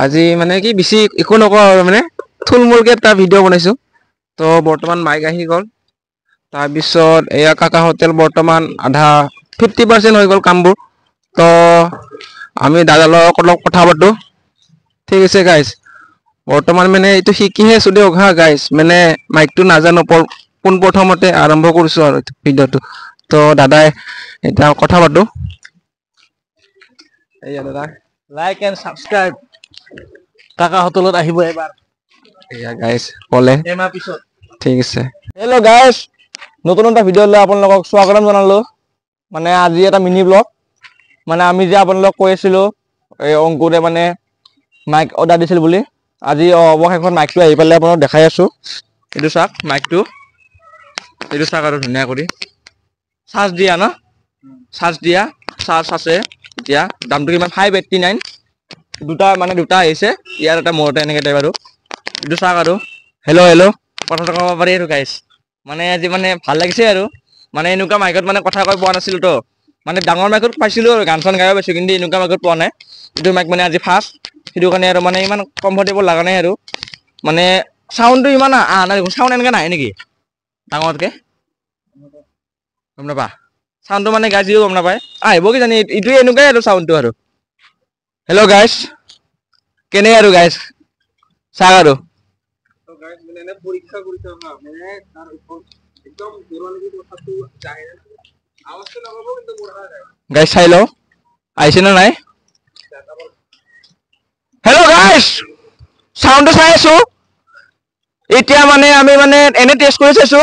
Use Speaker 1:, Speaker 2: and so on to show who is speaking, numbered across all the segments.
Speaker 1: আজি মানে কি বেছি একো নকওঁ আৰু মানে থুলমূলকে এটা ভিডিঅ' বনাইছো তো বৰ্তমান মাইক আহি গ'ল তাৰপিছত এয়া কাকা হোটেল বৰ্তমান আধা 50% হৈ গ'ল কামবোৰ তো আমি দাদাৰ লগত অলপ কথা পাতো ঠিক আছে গাইজ বৰ্তমান মানে এইটো শিকিহে আছো দিয়ক হা গাইজ মানে মাইকটো নাজানো পোন প্ৰথমতে আৰম্ভ কৰিছো আৰু ভিডিঅ'টো তো দাদাই এতিয়া কথা পাতো এয়া দাদা
Speaker 2: লাইক এণ্ড সাবস্ক্রাইব কাকা হোটেলত আহিব এবাৰ
Speaker 1: এয়া গাইজ ক'লে
Speaker 2: এমাহ পিছত
Speaker 1: ঠিক আছে
Speaker 2: হেল্ল' গাইজ নতুন এটা ভিডিঅ' লৈ আপোনালোকক স্বাগতম জনালো মানে আজি এটা মিনি ব্লগ মানে আমি যে আপোনালোকক কৈ আছিলো এই অংকুৰে মানে মাইক অৰ্ডাৰ দিছিল বুলি আজি অৱশেষত মাইকটো আহি পালে আপোনাক দেখাই আছো এইটো চাওক মাইকটো এইটো চাওক আৰু ধুনীয়া কৰি চাৰ্জ দিয়া ন চাৰ্জ আছে এতিয়া দামটো কিমান 589 দুটা আহিছে ইয়াৰ এটা মোৰতে এনেকে টাইপ আৰু এইটো চাওক আৰু হেল্ল' কথাটো ক'ব পাৰি আৰু গাইজ মানে আজি মানে ভাল লাগিছে আৰু মানে এনেকুৱা মাইকত মানে কথা কৈ পোৱা নাছিলো তো মানে ডাঙৰ মাইকত পাইছিলো আৰু গান চান গাই পাইছো কিন্তু এনেকুৱা মাইকত পোৱা নাই এইটো মাইক মানে আজি ফাৰ্ষ্ট সেইটো কাৰণে আৰু মানে ইমান কমফৰ্টেবল লগা নাই আৰু মানে চাউণ্ডটো ইমান অহা নাই চাউণ্ড এনেকৈ নাহে নেকি ডাঙৰকৈ গম নাপা চাউণ্ডটো মানে গাইজিও গম নাপায় আহিব কি জানি এইটোৱে এনেকুৱাই আৰু চাউণ্ডটো আৰু হেল্ল' গাইজ কেনে আৰু গাইজ চাওক আৰু গাইজ চাই লওঁ আহিছে নে নাই হেল্ল' গাইজ চাউণ্ডটো চাই আছো এতিয়া মানে আমি মানে এনে টেষ্ট কৰি চাইছো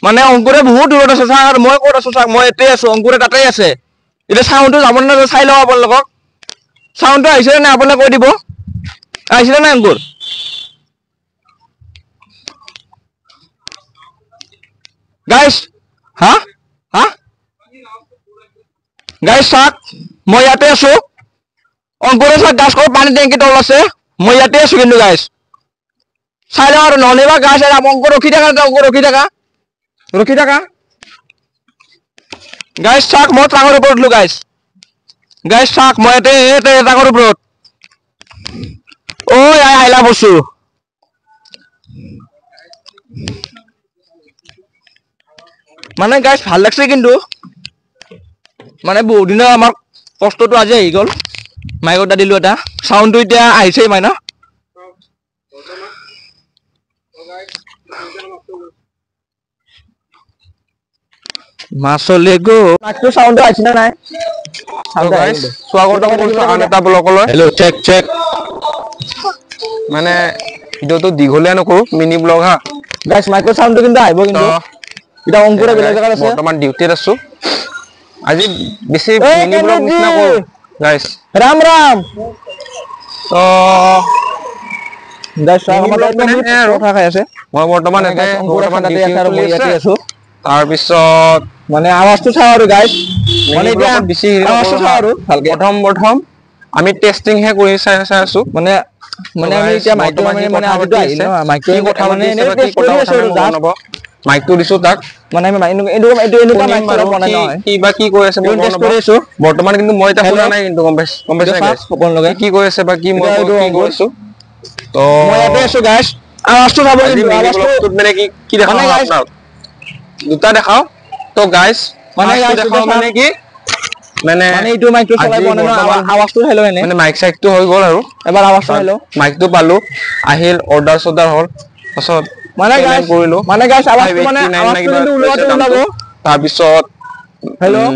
Speaker 2: মানে অংকুৰে বহুত দূৰত আছে চাওক আৰু মই ক'ত আছো চাওক মই এতেই আছো অংকুৰে তাতেই আছে এতিয়া চাউণ্ডটো যাব নে চাই লওঁ আপোনালোকক চাউণ্ডটো আহিছে নে নাই আপোনালোকে কৈ দিব আহিছে নে নাই অংকুৰ গাইজ হা গাইজ চাওক মই ইয়াতে আছো অংকুৰে চাওক গাছ ক'ত পানী টেংকি তল আছে মই ইয়াতে আছো কিন্তু গাইজ চাই লওঁ আৰু নহ'লে বা গাছ অংকুৰ ৰখি থাকা গাইজ চাওক মই টাঙৰ ওপৰত উঠলো গাইজ চাওক মই ইয়াতে টাঙৰ ওপৰত ঐ আহিলা বস্তু মানে গাইজ ভাল লাগছে কিন্তু মানে বহুত দিনৰ আমাৰ কষ্টটো আজি আহি গ'ল মাইক অৰ্ডাৰ দিলো এটা চাউণ্ডটো এতিয়া আহিছেই মাই ন মাছলে গো মাইকটো চাউণ্ডটো আহিছে নে নাই
Speaker 1: স্বাগতম কৰিছো আন এটা ব্লগলৈ
Speaker 2: হেল্ল' চেক
Speaker 1: মানে ভিডিঅ'টো দীঘলীয়া নকৰো মিনি ব্লগ হা
Speaker 2: গাইজ মাইকটো চাউণ্ডটো কিন্তু আহিব কিন্তু এতিয়া অংকুৰে বেলেগ জেগাত আছে
Speaker 1: বৰ্তমান ডিউটিত আছো আজি বেছি মিনি ব্লগ নিচিনা কৰো গাইজ
Speaker 2: ৰাম
Speaker 1: তো মই বৰ্তমান তাৰপিছত
Speaker 2: মানে আৱাজটো চাওঁ আৰু গাইজ মানে এতিয়া
Speaker 1: বেছি
Speaker 2: প্ৰথম
Speaker 1: আমি টেষ্টিংহে কৰি চাই আছো
Speaker 2: মানে আমি এতিয়া মাইকটো মানে আজিটো আহিল ন মাইকটো কথা মানে এনে টেষ্ট কৰি আছো আৰু জাষ্ট
Speaker 1: মাইকটো দিছো তাক
Speaker 2: মানে আমি এইটো এনেকুৱা মাইক চলা বনাই নহয়
Speaker 1: কি বা কি কৈ আছে মই
Speaker 2: টেষ্ট কৰি আছো
Speaker 1: বৰ্তমান কিন্তু মই এটা শুনা নাই কিন্তু গম পাইছে গাইজ কি কৈ আছে বা কি মই কি কৈছো তো
Speaker 2: মই ইয়াতে আছো গাইজ আৱাজটো চাব কিন্তু
Speaker 1: আৱাজটো মানে কি দেখাও আপোনাক দুটা দেখাও তো গাইজ
Speaker 2: মানে
Speaker 1: দেখাও মানে কি মানে
Speaker 2: এইটো মাইকটো চলাই বনাই ন আৱাজটো হেলো এনে
Speaker 1: মানে মাইক চাইকটো হৈ গ'ল আৰু
Speaker 2: এবাৰ আৱাজটো হেলো
Speaker 1: মাইকটো পালো আহিল অৰ্ডাৰ চৰ্ডাৰ হ'ল পাছত
Speaker 2: মানে গাইজ
Speaker 1: কৰিলো
Speaker 2: মানে গাইজ আৱাজটো মানে আৱাজটো কিন্তু ওলাব
Speaker 1: তাৰপিছত
Speaker 2: হেল্ল'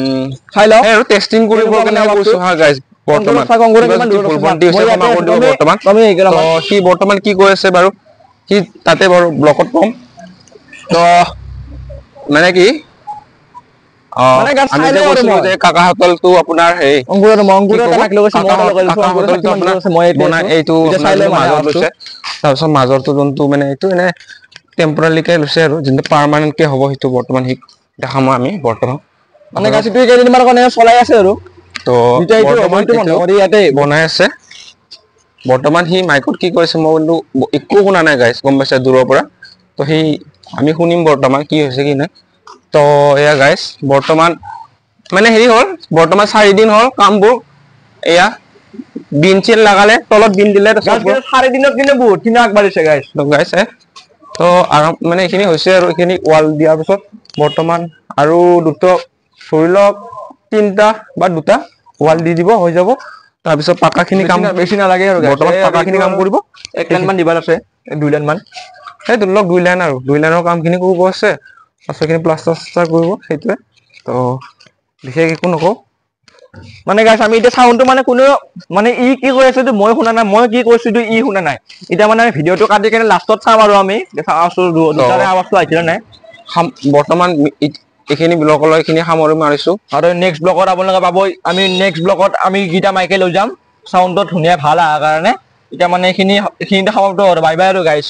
Speaker 2: চাই লও
Speaker 1: আৰু টেষ্টিং কৰিব কেনে কৈছো হা গাইজ বৰ্তমান সি বৰ্তমান কি কৈ আছে বাৰু সি তাতে বাৰু ব্লকত কম তো মানে কি আমি যে কৈছিলো যে কাকা হোটেলটো আপোনাৰ হেৰি এইটো মাজত লৈছে তাৰপিছত মাজৰটো যোনটো মানে এইটো এনে টেম্পৰাৰীকে লৈছে আৰু যোনটো পাৰ্মানেণ্টকে হ'ব সেইটো বৰ্তমান সি দেখাম আমি বৰ্তমান
Speaker 2: মানে গাছটো কেইদিনমানৰ কাৰণে চলাই আছে আৰু
Speaker 1: তো বনাই আছে বৰ্তমান সি মাইকত কি কৈছে মই কিন্তু একো শুনা নাই গাইজ গম পাইছে দূৰৰ পৰা তো সেই আমি শুনিম বৰ্তমান কি হৈছে কি নাই তো এয়া গাইজ বৰ্তমান মানে হেৰি হ'ল বৰ্তমান 4 দিন হ'ল কামবোৰ এয়া বিন চিন লাগালে তলত বিন দিলে
Speaker 2: চাৰি দিনত কিন্তু বহুতখিনি আগবাঢ়িছে গাইছ
Speaker 1: গাইছে তো আৰাম মানে এইখিনি হৈছে আৰু এইখিনি ৱাল দিয়াৰ পিছত বৰ্তমান আৰু দুটা ধৰি লওক 3টা বা 2টা ৱাল দি দিব হৈ যাব তাৰপিছত পাকাখিনি কাম
Speaker 2: বেছি নালাগে আৰু
Speaker 1: বৰ্তমান পাকাখিনি কাম কৰিব
Speaker 2: 1 লাইন মান দিবাৰ আছে 2 লাইন মান
Speaker 1: সেই ধৰি লওক 2 লাইন আৰু 2 লাইনৰ কামখিনি কৰিব আছে পাছৰখিনি প্লাষ্টাৰ কৰিব সেইটোৱে তো বিশেষ একো নকওঁ
Speaker 2: মানে গাইছ আমি এতিয়া চাউণ্ডটো মানে কোনো মানে ই কি কৈ আছে মই শুনা নাই মই কি কৈছো ই শুনা নাই এতিয়া মানে আমি ভিডিঅ'টো কাটি কেনে লাষ্টত চাম আৰু আমি দুটাৰে আৱাজটো আহিছিলে নাই
Speaker 1: বৰ্তমান এইখিনি ব্লকলৈ এইখিনি সামৰি মাৰিছো
Speaker 2: আৰু নেক্সট ব্লকত আপোনালোকে পাব আমি নেক্সট ব্লকত আমি গীতা মাইকে লৈ যাম চাউণ্ডটো ধুনীয়া ভাল অহাৰ কাৰণে এতিয়া মানে এইখিনিতে সমাপ্ত আৰু বাই বাই আৰু গাইছ